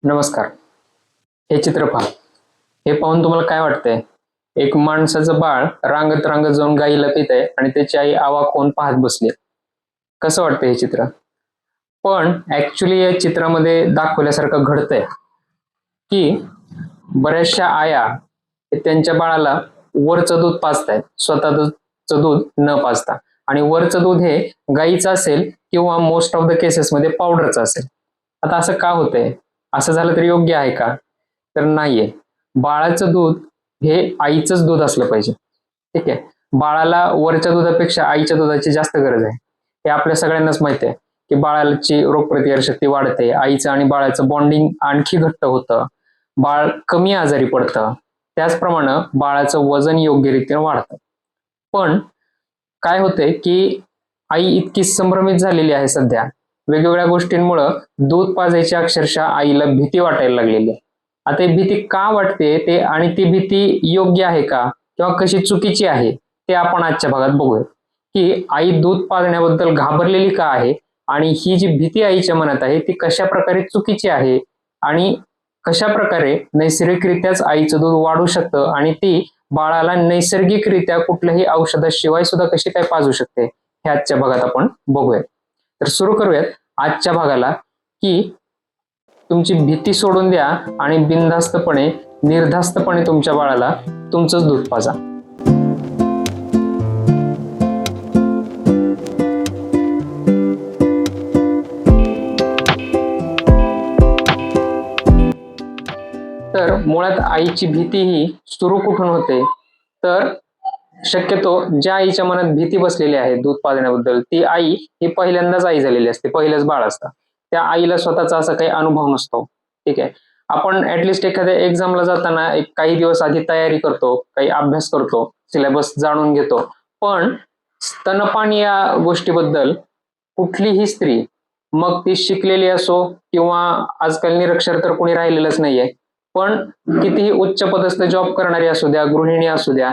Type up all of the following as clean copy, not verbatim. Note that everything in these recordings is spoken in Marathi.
नमस्कार. हे चित्र पहा. हे पाहून तुम्हाला काय वाटतंय? एक माणसाचं बाळ रांगत रांगत जाऊन गाईला पितंय आणि त्याची आई अवाक होऊन पाहत बसली. कसं वाटतंय हे चित्र? पण ऍक्च्युली या चित्रामध्ये दाखवल्यासारखं घडतंय की बऱ्याचशा आया हे त्यांच्या बाळाला वरचं दूध पाजतायत, स्वतःचं दूध न पाजता. आणि वरचं दूध हे गाईचं असेल किंवा मोस्ट ऑफ द केसेसमध्ये पावडरचं असेल. आता असं का होतंय? असं झालं तर योग्य आहे का? तर नाहीये. बाळाचं दूध हे आईचंच दूध असलं पाहिजे. ठीक आहे. बाळाला वरच्या दुधापेक्षा आईच्या दुधाची जास्त गरज आहे. हे आपल्या सगळ्यांनाच माहिती आहे की बाळाची रोगप्रतिकारशक्ती वाढते, आईचं आणि बाळाचं बॉन्डिंग आणखी घट्ट होतं, बाळ कमी आजारी पडतं, त्याचप्रमाणे बाळाचं वजन योग्यरीतीने वाढतं. पण काय होतंय की आई इतकी संभ्रमित झालेली आहे सध्या वेगवेगळ्या गोष्टींमुळं दूध पाजायची अक्षरशः आईला भीती वाटायला लागलेली आहे. आता ही भीती का वाटते ते आणि ती भीती योग्य आहे का किंवा कशी चुकीची आहे ते आपण आजच्या भागात बघूया की आई दूध पाजण्याबद्दल घाबरलेली का आहे आणि ही जी भीती आईच्या मनात आहे ती कशा प्रकारे चुकीची आहे आणि कशा प्रकारे नैसर्गिकरित्याच आईचं दूध वाढू शकतं आणि ती बाळाला नैसर्गिकरित्या कुठल्याही औषधाशिवाय सुद्धा कशी काय पाजू शकते हे आजच्या भागात आपण बघूया. तर सुरू करूयात आजच्या भागाला की तुमची भीती सोडून द्या आणि बिनधास्तपणे निर्धास्तपणे तुमच्या बाळाला तुमचंच दूध पाजा. तर मुळात आईची भीती ही सुरू कुठून होते? तर शक्यतो ज्या आईच्या मनात भीती बसलेली आहे दूध पाजण्याबद्दल ती आई ही पहिल्यांदाच आई झालेली असते, पहिलंच बाळ असतं. त्या आईला स्वतःचा असा काही अनुभव नसतो. ठीक आहे. आपण ऍटलिस्ट एखाद्या एक्झामला जाताना एक काही दिवस आधी तयारी करतो, काही अभ्यास करतो, सिलेबस जाणून घेतो. पण स्तनपान या गोष्टीबद्दल कुठलीही स्त्री, मग ती शिकलेली असो किंवा आजकाल निरक्षर तर कोणी राहिलेलंच नाहीये, पण कितीही उच्च पदस्थ जॉब करणारी असू द्या, गृहिणी असू द्या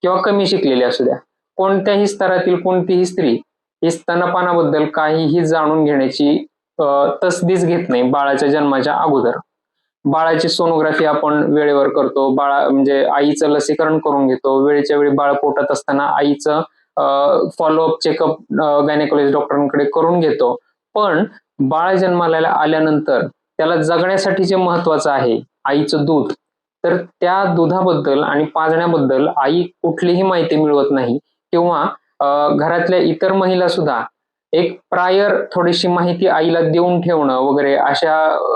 किंवा कमी शिकलेली असू द्या, कोणत्याही स्तरातील कोणतीही स्त्री ही स्तनपानाबद्दल काहीही जाणून घेण्याची तसदीच घेत नाही बाळाच्या जन्माच्या अगोदर. बाळाची सोनोग्राफी आपण वेळेवर करतो, बाळा म्हणजे आईचं लसीकरण करून घेतो, वेळेच्या वेळी बाळ पोटात असताना आईचं फॉलोअप चेकअप गायनेकोलॉजिस्ट डॉक्टरांकडे करून घेतो. पण बाळ जन्माला आल्यानंतर त्याला जगण्यासाठी जे महत्वाचं आहे आईचं दूध, तर त्या दुधाबद्दल आणि पाजण्याबद्दल आई कुठलीही माहिती मिळवत नाही किंवा घरातल्या इतर महिला सुद्धा एक प्रायर थोडीशी माहिती आईला देऊन ठेवणं वगैरे अशा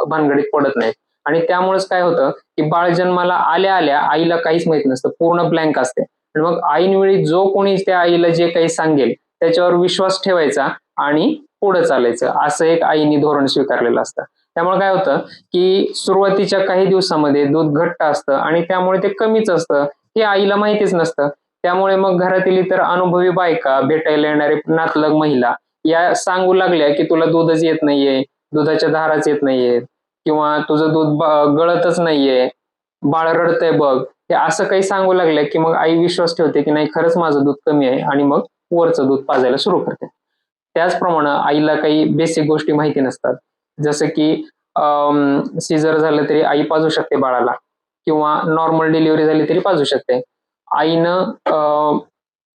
भानगडीत पडत नाही. आणि त्यामुळेच काय होतं की बाळ जन्माला आल्या आल्या आईला काहीच माहित नसतं, पूर्ण ब्लँक असते. आणि मग ऐनवेळी जो कोणी त्या आईला जे काही सांगेल त्याच्यावर विश्वास ठेवायचा आणि पुढे चालायचं, असं एक आईने धोरण स्वीकारलेलं असतं. त्यामुळे काय होतं की सुरुवातीच्या काही दिवसामध्ये दूध घट्ट असतं आणि त्यामुळे ते कमीच असतं, हे आईला माहितीच नसतं. त्यामुळे मग घरातील इतर अनुभवी बायका, भेटायला येणारे नातलग महिला या सांगू लागल्या की तुला दूधच येत नाहीये, दुधाच्या धाराच येत नाहीये किंवा तुझं दूध गळतच नाहीये, बाळ रडतंय बघ, हे असं काही सांगू लागल्या की मग आई विश्वास ठेवते की नाही खरंच माझं दूध कमी आहे आणि मग वरचं दूध पाजायला सुरू करते. त्याचप्रमाणे आईला काही बेसिक गोष्टी माहिती नसतात, जसं की सीझर झालं तरी आई पाजू शकते बाळाला किंवा नॉर्मल डिलिव्हरी झाली तरी पाजू शकते. आईनं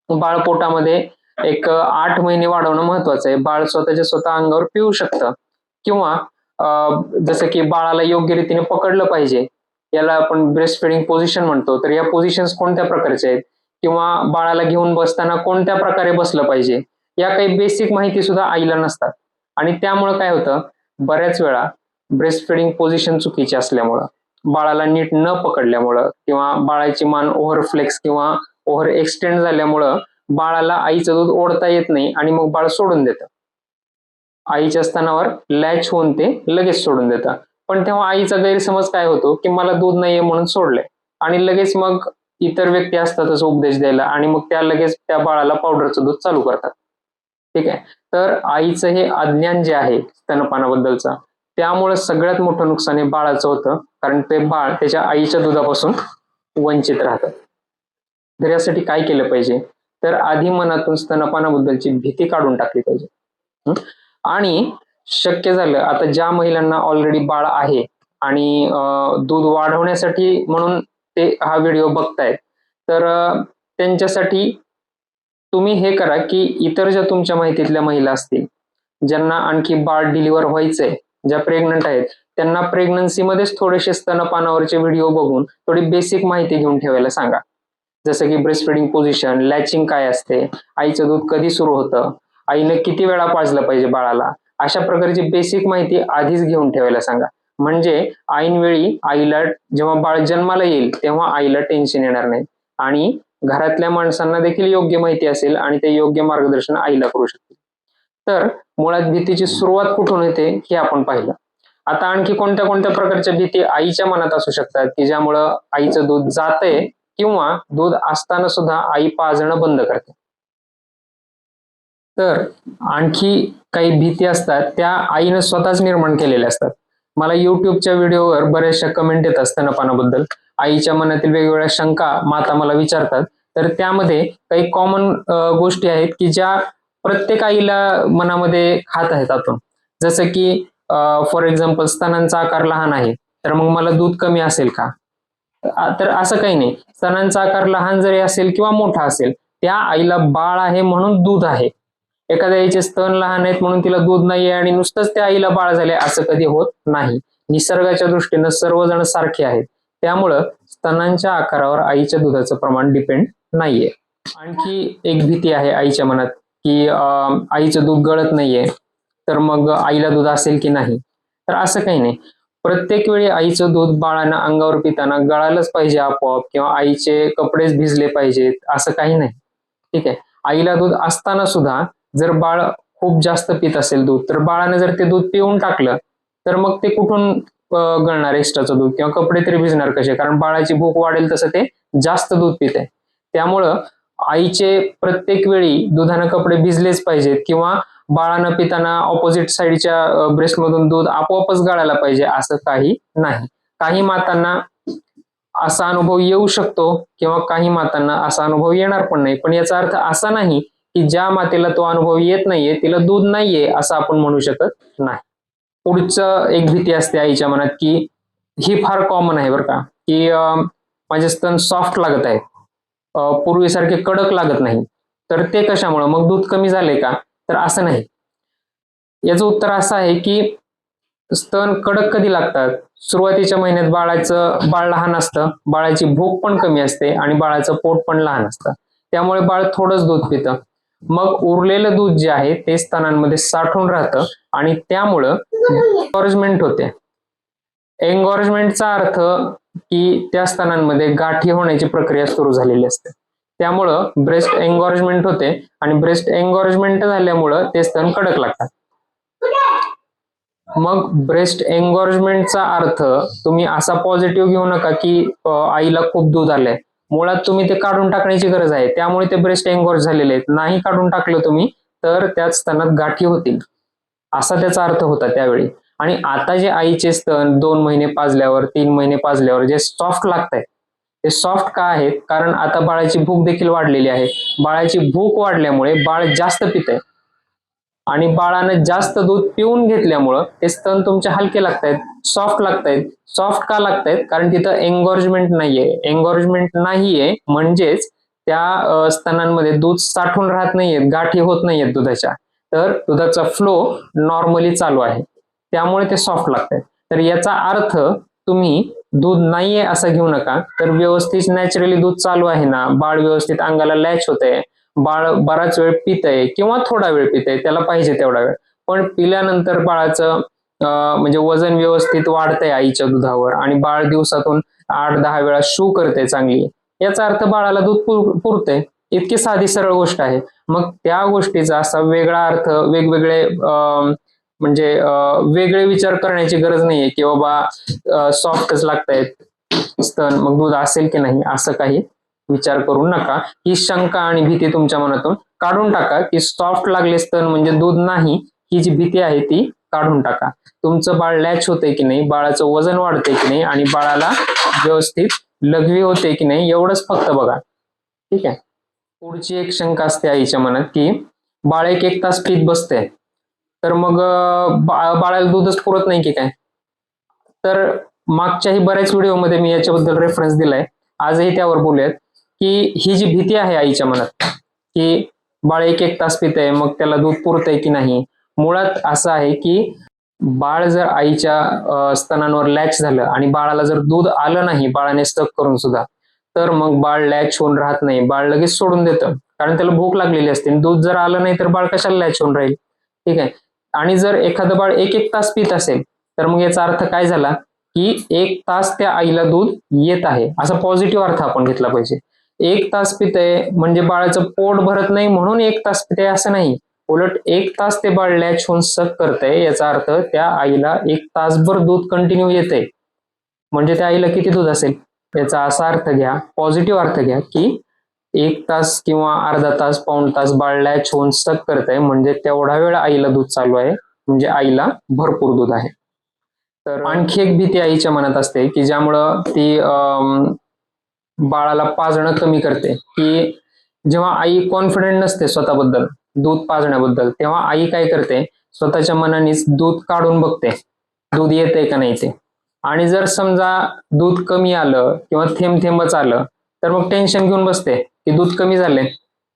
बाळ पोटामध्ये एक 8 महिने वाढवणं महत्वाचं आहे. बाळ स्वतःच्या स्वतः अंगावर पिऊ शकतं किंवा जसं की बाळाला योग्य रीतीने पकडलं पाहिजे, याला आपण ब्रेस्ट फिडिंग पोझिशन म्हणतो. तर या पोझिशन्स कोणत्या प्रकारच्या आहेत किंवा बाळाला घेऊन बसताना कोणत्या प्रकारे बसलं पाहिजे, या काही बेसिक माहिती सुद्धा आईला नसतात. आणि त्यामुळे काय होतं, बऱ्याच वेळा ब्रेस्ट फिडिंग पोझिशन चुकीची असल्यामुळं, बाळाला नीट न पकडल्यामुळं किंवा बाळाची मान ओव्हर फ्लेक्स किंवा ओव्हर एक्सटेंड झाल्यामुळं बाळाला आईचं दूध ओढता येत नाही आणि मग बाळ सोडून देतं. आईच्या स्तनावर लॅच होऊन ते लगेच सोडून देतं. पण तेव्हा आईचा गैरसमज काय होतो की मला दूध नाहीये म्हणून सोडलंय, आणि लगेच मग इतर व्यक्ती असतातच उपदेश द्यायला आणि मग त्या लगेच त्या बाळाला पावडरचं दूध चालू करतात. ठीक आहे. तर आईचं हे अज्ञान जे आहे स्तनपानाबद्दलचं, त्यामुळे सगळ्यात मोठं नुकसान हे बाळाचं होतं, कारण ते बाळ त्याच्या आईच्या दुधापासून वंचित राहतं. तर यासाठी काय केलं पाहिजे? तर आधी मनातून स्तनपानाबद्दलची भीती काढून टाकली पाहिजे. आणि शक्य झालं, आता ज्या महिलांना ऑलरेडी बाळ आहे आणि दूध वाढवण्यासाठी म्हणून ते हा व्हिडिओ बघतायत, तर त्यांच्यासाठी तुम्ही हे करा की इतर ज्या तुमच्या माहितीतल्या महिला असतील, ज्यांना आणखी बाळ डिलिव्हर व्हायचंय, ज्या प्रेग्नंट आहेत, त्यांना प्रेग्नन्सीमध्येच थोडेसे स्तनपानावरचे व्हिडिओ बघून थोडी बेसिक माहिती घेऊन ठेवायला सांगा. जसं की ब्रेस्ट फिडिंग पोझिशन, लॅचिंग काय असते, आईचं दूध कधी सुरू होतं, आईनं किती वेळा पाजलं पाहिजे बाळाला, अशा प्रकारची बेसिक माहिती आधीच घेऊन ठेवायला सांगा. म्हणजे ऐनवेळी आईला जेव्हा बाळ जन्माला येईल तेव्हा आईला टेन्शन येणार नाही आणि घरातल्या माणसांना देखील योग्य माहिती असेल आणि ते योग्य मार्गदर्शन आईला करू शकतील. तर मुळात भीतीची सुरुवात कुठून येते हे आपण पाहिलं. आता आणखी कोणत्या कोणत्या प्रकारच्या भीती आईच्या मनात असू शकतात की ज्यामुळं आईचं दूध जातंय किंवा दूध असताना सुद्धा आई पाजणं बंद करते. तर आणखी काही भीती असतात त्या आईनं स्वतःच निर्माण केलेल्या असतात. मला युट्यूबच्या व्हिडिओवर बऱ्याचशा कमेंट येतात स्तनपानाबद्दल. आईच्या मनातील वेगवेगळ्या शंका माता मला विचारतात. तर त्यामध्ये काही कॉमन गोष्टी आहेत की ज्या प्रत्येक आईला मनामध्ये खात आहेत आतून. जसं की फॉर एक्झाम्पल स्तनांचा आकार लहान आहे, तर मग मला दूध कमी असेल का? तर असं काही नाही. स्तनांचा आकार लहान जरी असेल किंवा मोठा असेल, त्या आईला बाळ आहे म्हणून दूध आहे. एखाद्या आईचे स्तन लहान आहेत म्हणून तिला दूध नाहीये आणि नुसतंच त्या आईला बाळ झाले असं कधी होत नाही. निसर्गाच्या दृष्टीनं सर्वजण सारखे आहेत. त्यामुळं स्तनांच्या आकारावर आईच्या दुधाचं प्रमाण डिपेंड नाहीये. आणखी एक भीती आहे आईच्या मनात की आईचं दूध गळत नाहीये, तर मग आईला दूध असेल की नाही. तर असं काही नाही. प्रत्येक वेळी आईचं दूध बाळानं अंगावर पिताना गळालंच पाहिजे आपोआप किंवा आईचे कपडेच भिजले पाहिजेत असं काही नाही. ठीक आहे. आईला दूध असताना सुद्धा जर बाळ खूप जास्त पित असेल दूध, तर बाळाने जर ते दूध पिऊन टाकलं तर मग ते कुठून गळणार एक्स्ट्राचं दूध किंवा कपडे तरी भिजणार कसे? कारण बाळाची भूक वाढेल तसं ते जास्त दूध पित आहे. त्यामुळं आईचे प्रत्येक वेळी दुधानं कपडे भिजलेच पाहिजेत किंवा बाळानं पिताना ऑपोजिट साईडच्या ब्रेस्टमधून दूध आपोआपच गळायला पाहिजे असं काही नाही. काही मातांना असा अनुभव येऊ शकतो किंवा काही मातांना असा अनुभव येणार पण नाही. पण याचा अर्थ असा नाही की ज्या मातेला तो अनुभव येत नाहीये तिला दूध नाहीये असं आपण म्हणू शकत नाही. पुढचं एक भीती असते आईच्या मनात की ही फार कॉमन आहे बरं का, की माझे स्तन सॉफ्ट लागत आहे, पूर्वीसारखे कडक लागत नाही. तर ते कशामुळं? मग दूध कमी झाले का? तर असं नाही. याचं उत्तर असं आहे की स्तन कडक कधी लागतात? सुरुवातीच्या महिन्यात बाळ लहान असतं, बाळाची भूक पण कमी असते आणि बाळाचं पोट पण लहान असतं. त्यामुळे बाळ थोडंच दूध पितं. मग उरलेलं दूध जे आहे ते स्तनांमध्ये साठून राहतं आणि त्यामुळं एंगॉर्जमेंट होते. एंगॉर्जमेंटचा अर्थ की त्या स्तनांमध्ये गाठी होण्याची प्रक्रिया सुरू झालेली असते. त्यामुळं ब्रेस्ट एंगॉर्जमेंट होते आणि ब्रेस्ट एंगॉर्जमेंट झाल्यामुळं ते स्तन कडक लागतात. मग ब्रेस्ट एंगॉर्जमेंटचा अर्थ तुम्ही असा पॉझिटिव्ह घेऊ नका की आईला खूप दूध आलंय. मुळात तुम्ही ते काढून टाकण्याची गरज आहे, त्यामुळे ते ब्रेस्ट एंगॉर्ज झालेले आहेत. नाही काढून टाकलं तुम्ही तर त्याच स्तनात गाठी होतील असा त्याचा अर्थ होता त्यावेळी. आणि आता जे आईचे स्तन 2 महिने पाजल्यावर 3 महिने पाजल्यावर जे सॉफ्ट लागतायत ते सॉफ्ट का आहेत? कारण आता बाळाची भूक देखील वाढलेली आहे. बाळाची भूक वाढल्यामुळे बाळ जास्त पितंय आणि बाळानं जास्त दूध पिऊन घेतल्यामुळं ते स्तन तुमचे हलके लागतायत, सॉफ्ट लागतायत. सॉफ्ट का लागतायत? कारण तिथं एंगॉर्जमेंट नाहीये. एंगॉर्जमेंट नाहीये म्हणजेच त्या स्तनांमध्ये दूध साठून राहत नाहीयेत, गाठी होत नाहीयेत दुधाच्या. तर दुधाचा फ्लो नॉर्मली चालू आहे, त्यामुळे ते सॉफ्ट लागतायत. तर याचा अर्थ तुम्ही दूध नाहीये असं घेऊ नका, तर व्यवस्थित नॅचरली दूध चालू आहे ना, बाळ व्यवस्थित अंगाला लॅच होतंय, बाळ बराच वेळ पितंय किंवा थोडा वेळ पितंय, त्याला पाहिजे तेवढा वेळ, पण पिल्यानंतर बाळाचं म्हणजे वजन व्यवस्थित वाढतंय आईच्या दुधावर आणि बाळ दिवसातून 8-10 वेळा शू करते चांगली, याचा अर्थ बाळाला दूध पुरतंय. इतकी साधी सरळ गोष्ट आहे. मग त्या गोष्टीचा असा वेगळा अर्थ वेगवेगळे म्हणजे वेगळे विचार करण्याची गरज नाहीये की बाबा सॉफ्टच लागतायत स्तन मग दूध असेल की नाही असं काही विचार करू नका. ही शंका आणि भीती तुमच्या मनातून काढून टाका की सॉफ्ट लागले स्तन म्हणजे दूध नाही, ही जी भीती आहे ती काढून टाका. तुमचं बाळ लॅच होतंय की नाही, बाळाचं वजन वाढतंय की नाही आणि बाळाला व्यवस्थित लघवी होते की नाही एवढंच फक्त बघा. ठीक आहे. पुढची एक शंका असते आईच्या मनात की बाळ एक तास पीत बसते, तर मग बाळाला दूधच पुरत नाही की काय? तर मागच्याही बऱ्याच व्हिडिओमध्ये मी याच्याबद्दल रेफरन्स दिलाय, आजही त्यावर बोलूयात की ही जी भीती आहे आईच्या मनात की बाळ 1-1 तास पितंय, मग त्याला दूध पुरतंय की नाही. मुळात असं आहे की बाळ जर आईच्या स्तनांवर लॅच झालं आणि बाळाला जर दूध आलं नाही बाळाने सक करून सुद्धा, तर मग बाळ लॅच होऊन राहत नाही, बाळ लगेच सोडून देतं, कारण त्याला भूक लागलेली असते. दूध जर आलं नाही तर बाळ कशाला लॅच होऊन राहील. ठीक आहे. आणि जर एखादं बाळ 1-1 तास पित असेल तर मग याचा अर्थ काय झाला की 1 तास त्या आईला दूध येत आहे, असा पॉझिटिव्ह अर्थ आपण घेतला पाहिजे. 1 तास पितंय म्हणजे बाळाचं पोट भरत नाही म्हणून 1 तास पितंय असं नाही. उलट 1 तास ते बाळ लॅच होऊन सक करतंय, याचा अर्थ त्या आईला 1 तासभर दूध कंटिन्यू येतंय, म्हणजे त्या आईला किती दूध असेल. याचा असा अर्थ घ्या, पॉझिटिव्ह अर्थ घ्या की 1 तास किंवा अर्धा तास, पाऊण तास बाळ लॅच होऊन सक करतंय, म्हणजे तेवढा वेळ आईला दूध चालू आहे, म्हणजे आईला भरपूर दूध आहे. तर आणखी एक भीती आईच्या मनात असते की ज्यामुळं ती बाळाला पाजणं कमी करते, की जेव्हा आई कॉन्फिडंट नसते स्वतःबद्दल, दूध पाजण्याबद्दल, तेव्हा आई काय करते, स्वतःच्या मनानेच दूध काढून बघते, दूध येतंय का नाही ते. आणि जर समजा दूध कमी आलं किंवा थेंब थेंबच आलं तर मग टेन्शन घेऊन बसते की दूध कमी झाले.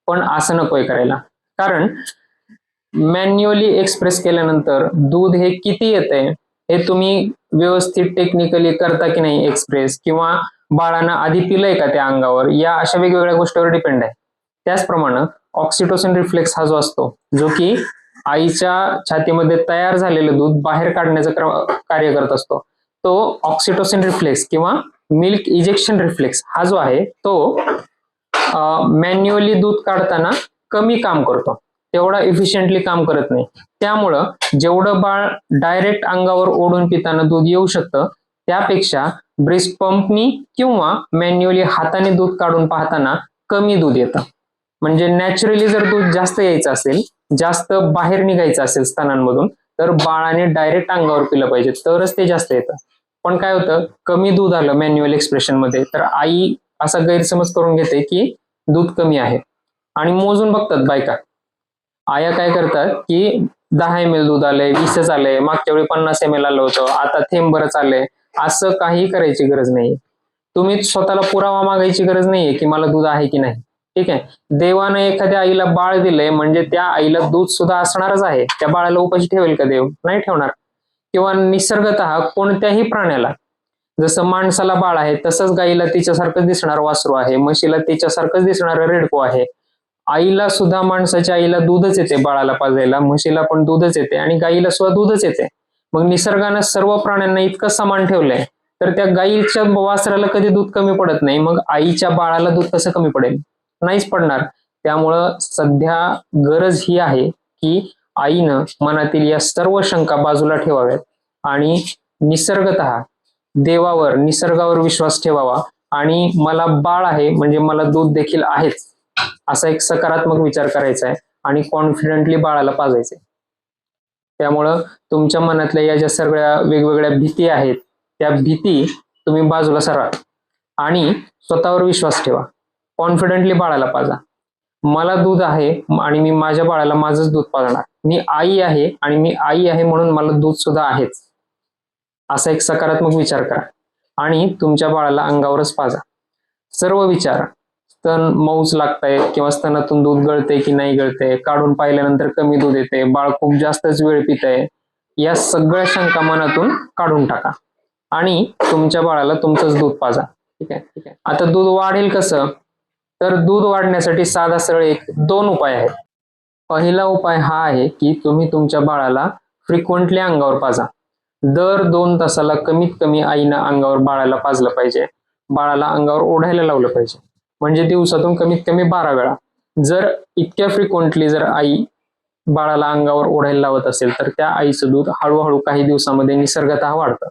पण असं नकोय करायला, कारण मॅन्युअली एक्सप्रेस केल्यानंतर दूध हे किती येतंय हे तुम्ही व्यवस्थित टेक्निकली करता की नाही एक्सप्रेस, किंवा बाळानं आधी पिलंय का त्या अंगावर, या अशा वेगवेगळ्या गोष्टीवर डिपेंड आहे. त्याचप्रमाणे ऑक्सिटोसिन रिफ्लेक्स हा जो असतो, जो की आईच्या छातीमध्ये तयार झालेलं दूध बाहेर काढण्याचं कार्य करत असतो, तो ऑक्सिटोसिन रिफ्लेक्स किंवा मिल्क इजेक्शन रिफ्लेक्स हा जो आहे तो मॅन्युअली दूध काढताना कमी काम करतो, तेवढा इफिशियंटली काम करत नाही. त्यामुळं जेवढं बाळ डायरेक्ट अंगावर ओढून पिताना दूध येऊ शकतं, त्यापेक्षा ब्रेस्ट पंपनी किंवा मॅन्युअली हाताने दूध काढून पाहताना कमी दूध येतं. म्हणजे नॅचरली जर दूध जास्त यायचं असेल, जास्त बाहेर निघायचं असेल स्तनांमधून, तर बाळाने डायरेक्ट अंगावर पिलं पाहिजे, तरच ते जास्त येतं. पण काय होतं, कमी दूध आलं मॅन्युअल एक्सप्रेशन मध्ये तर आई असा गैरसमज करून घेते की दूध कमी आहे आणि मोजून बघतात बायका. आया काय करतात की 10 ml दूध आलंय, 20च आलंय, मागच्या वेळी 50 ml आलं होतं, आता थेंबरच आलंय. असं काही करायची गरज नाही. तुम्ही स्वतःला पुरावा मागायची गरज नाहीये की मला दूध आहे की नाही. ठीक आहे. देवानं एखाद्या आईला बाळ दिलंय म्हणजे त्या आईला दूध सुद्धा असणारच आहे. त्या बाळाला उपाशी ठेवेल का देव? नाही ठेवणार. किंवा निसर्गतः कोणत्याही प्राण्याला, जसं माणसाला बाळ आहे तसंच गाईला तिच्यासारखंच दिसणार वासरू आहे, म्हशीला तिच्यासारखंच दिसणारं रेडको आहे. आईला सुद्धा, माणसाच्या आईला दूधच येते बाळाला पाजायला, म्हशीला पण दूधच येते आणि गाईला सुद्धा दूधच येते. मग निसर्गानं सर्व प्राण्यांना इतकं समान ठेवलंय, तर त्या गाईच्या वासराला कधी दूध कमी पडत नाही, मग आईच्या बाळाला दूध कसं कमी पडेल? नाहीच पडणार. त्यामुळं सध्या गरज ही आहे की आईनं मनातील या सर्व शंका बाजूला ठेवाव्यात आणि निसर्गतः देवावर, निसर्गावर विश्वास ठेवावा आणि मला बाळ आहे म्हणजे मला दूध देखील आहेच, असा एक सकारात्मक विचार करायचा आहे आणि कॉन्फिडेंटली बाळाला पाजायचंय. त्यामुळं तुमच्या मनातल्या या ज्या सगळ्या वेगवेगळ्या भीती आहेत, त्या भीती तुम्ही बाजूला सारा आणि स्वतःवर विश्वास ठेवा. कॉन्फिडेंटली बाळाला पाजा. मला दूध आहे आणि मी माझ्या बाळाला माझंच दूध पाजणार. मी आई आहे आणि मी आई आहे म्हणून मला दूध सुद्धा आहेच, असा एक सकारात्मक विचार करा आणि तुमच्या बाळाला अंगावरच पाजा. सर्व विचार, स्तन मऊच लागतायत किंवा स्तनातून दूध गळते की नाही गळते, काढून पाहिल्यानंतर कमी दूध येते, बाळ खूप जास्तच वेळ पितंय, या सगळ्या शंका मनातून काढून टाका आणि तुमच्या बाळाला तुमचंच दूध पाजा. ठीक आहे. आता दूध वाढेल कसं? तर दूध वाढण्यासाठी साधा सरळ 2 उपाय आहेत. पहिला उपाय हा आहे की तुम्ही तुमच्या बाळाला फ्रिक्वेंटली अंगावर पाजा. दर 2 तासाला कमीत कमी आईनं अंगावर बाळाला पाजलं पाहिजे, बाळाला अंगावर ओढायला लावलं पाहिजे, म्हणजे दिवसातून कमीत कमी 12 वेळा. जर इतक्या फ्रिक्वेंटली जर आई बाळाला अंगावर ओढायला लावत असेल तर त्या आईचं दूध हळूहळू काही दिवसामध्ये निसर्गतः वाढतं.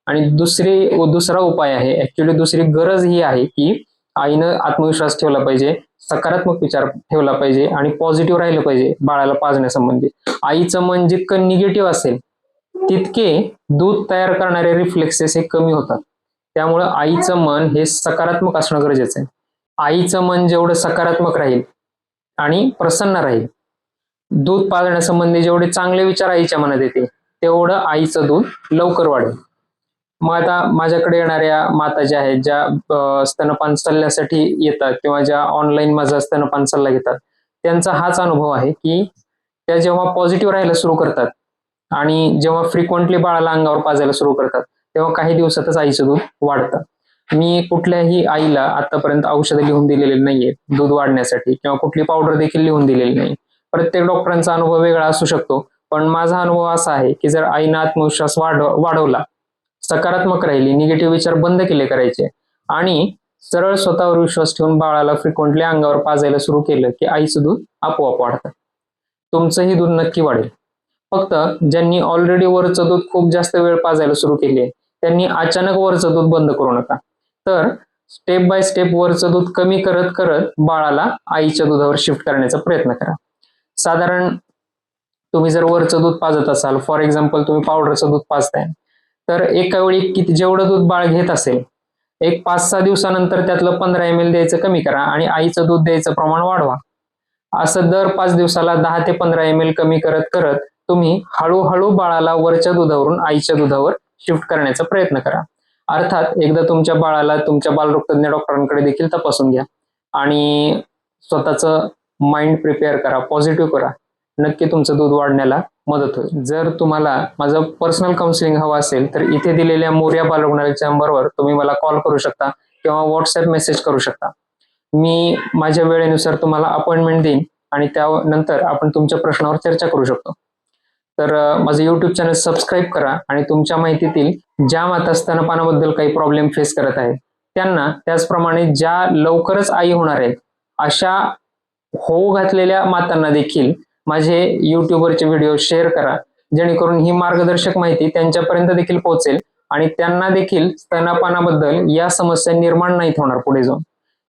आणि दुसरा उपाय आहे, ऍक्च्युली दुसरी गरज ही आहे की आईनं आत्मविश्वास ठेवला पाहिजे, सकारात्मक विचार ठेवला पाहिजे आणि पॉझिटिव्ह राहिलं पाहिजे बाळाला पाजण्यासंबंधी. आईचं मन जितकं निगेटिव्ह असेल तितके दूध तयार करणारे रिफ्लेक्सेस हे कमी होतात. त्यामुळं आईचं मन हे सकारात्मक असणं गरजेचं आहे. आईचं मन जेवढं सकारात्मक राहील आणि प्रसन्न राहील, दूध पाजण्यासंबंधी जेवढे चांगले विचार आईच्या मनात येतील, तेवढं आईचं दूध लवकर वाढेल. मग आता माझ्याकडे येणाऱ्या माता ज्या आहेत, ज्या स्तनपान सल्ल्यासाठी येतात किंवा ज्या ऑनलाईन माझा स्तनपान सल्ला घेतात, त्यांचा हाच अनुभव आहे की त्या जेव्हा पॉझिटिव्ह राहायला सुरू करतात आणि जेव्हा फ्रिक्वेंटली बाळाला अंगावर पाजायला सुरू करतात, तेव्हा काही दिवसातच आईचं दूध वाढतं. मी कुठल्याही आईला आतापर्यंत औषधं लिहून दिलेली नाहीये दूध वाढण्यासाठी किंवा कुठली पावडर देखील लिहून दिलेली नाही. प्रत्येक डॉक्टरांचा अनुभव वेगळा असू शकतो, पण माझा अनुभव असा आहे की जर आईनं आत्मविश्वास वाढवला, सकारात्मक राहिली, निगेटिव्ह विचार बंद केले करायचे आणि सरळ स्वतःवर विश्वास ठेवून बाळाला फ्रिक्वेंटली अंगावर पाजायला सुरू केलं की आईचं दूध आपोआप वाढतं. तुमचंही दूध नक्की वाढेल. फक्त ज्यांनी ऑलरेडी वरचं दूध खूप जास्त वेळ पाजायला सुरू केली आहे, त्यांनी अचानक वरचं दूध बंद करू नका. तर स्टेप बाय स्टेप वरचं दूध कमी करत करत बाळाला आईच्या दुधावर शिफ्ट करण्याचा प्रयत्न करा. साधारण तुम्ही जर वरचं दूध पाजत असाल, फॉर एक्झाम्पल तुम्ही पावडरचं दूध पाजताय, तर एका वेळी किती जेवढं दूध बाळ घेत असेल, एक 5-6 दिवसानंतर त्यातलं 15 ml द्यायचं कमी करा आणि आईचं दूध द्यायचं प्रमाण वाढवा. असं दर 5 दिवसाला 10 ते 15 ml कमी करत करत तुम्ही हळूहळू बाळाला वरच्या दुधावरून आईच्या दुधावर शिफ्ट करण्याचा प्रयत्न करा. अर्थात एकदा तुमच्या बाळाला तुमच्या बालरोगतज्ञ डॉक्टरांकडे देखील तपासून घ्या आणि स्वतःचं माइंड प्रिपेअर करा, पॉझिटिव्ह करा. नक्की तुमचं दूध वाढण्याला मदत होईल. जर तुम्हाला माझं पर्सनल काउन्सिलिंग हवं असेल तर इथे दिलेल्या मोरया बालरुग्णालयाच्या नंबरवर तुम्ही मला कॉल करू शकता किंवा व्हॉट्सअप मेसेज करू शकता. मी माझ्या वेळेनुसार तुम्हाला अपॉइंटमेंट देईन आणि त्यानंतर आपण तुमच्या प्रश्नावर चर्चा करू शकतो. तर माझं युट्यूब चॅनल सबस्क्राईब करा आणि तुमच्या माहितीतील ज्या माता स्तनपानाबद्दल काही प्रॉब्लेम फेस करत आहेत त्यांना, त्याचप्रमाणे ज्या लवकरच आई होणार आहेत अशा होऊ घातलेल्या मातांना देखील माझे युट्यूबवरचे व्हिडिओ शेअर करा, जेणेकरून ही मार्गदर्शक माहिती त्यांच्यापर्यंत देखील पोहोचेल आणि त्यांना देखील स्तनपानाबद्दल या समस्या निर्माण नाहीत होणार पुढे जाऊन.